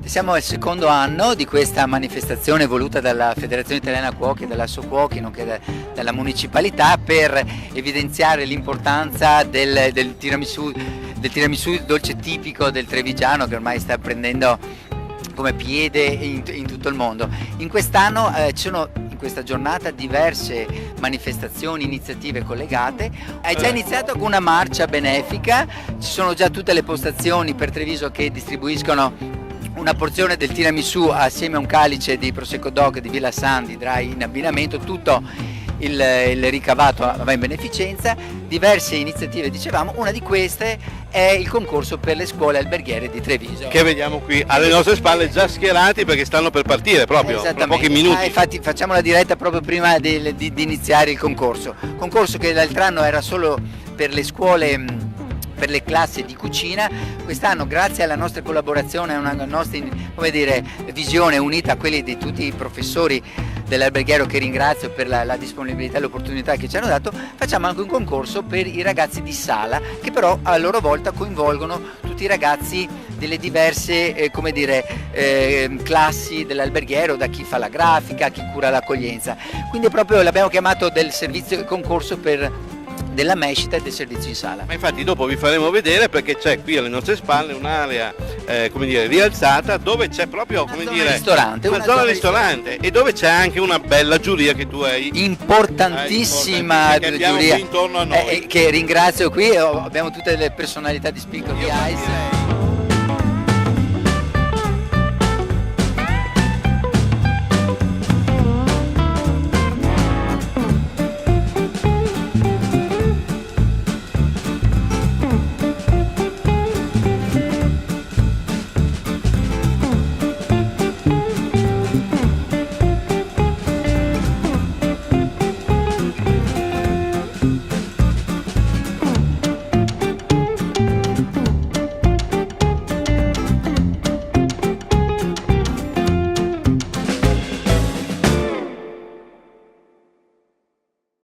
Siamo al secondo anno di questa manifestazione voluta dalla Federazione Italiana Cuochi e dalla Socuochi, nonché dalla municipalità, per evidenziare l'importanza del tiramisù, dolce tipico del trevigiano, che ormai sta prendendo come piede in tutto il mondo. In quest'anno ci sono in questa giornata diverse manifestazioni, iniziative collegate. È già iniziato con una marcia benefica, ci sono già tutte le postazioni per Treviso che distribuiscono una porzione del tiramisù assieme a un calice di Prosecco DOC di Villa Sandi Dry in abbinamento. Tutto il ricavato va in beneficenza. Diverse iniziative, dicevamo, una di queste è il concorso per le scuole alberghiere di Treviso, che vediamo qui alle nostre spalle, già schierati perché stanno per partire proprio tra pochi minuti. Infatti facciamo la diretta proprio prima di iniziare il concorso che l'altro anno era solo per le scuole, per le classi di cucina. Quest'anno, grazie alla nostra collaborazione, a una nostra, come dire, visione unita a quelli di tutti i professori dell'alberghiero, che ringrazio per la disponibilità e l'opportunità che ci hanno dato, facciamo anche un concorso per i ragazzi di sala, che però a loro volta coinvolgono tutti i ragazzi delle diverse come dire, classi dell'alberghiero, da chi fa la grafica, chi cura l'accoglienza. Quindi proprio l'abbiamo chiamato del servizio concorso della mescita e del servizio in sala. Ma infatti dopo vi faremo vedere, perché c'è qui alle nostre spalle un'area come dire, rialzata, dove c'è proprio come dire, ristorante, una zona ristorante, e dove c'è anche una bella giuria che tu hai, importantissima che abbiamo giuria, qui intorno a noi, che ringrazio. Qui abbiamo tutte le personalità di spicco di Ice.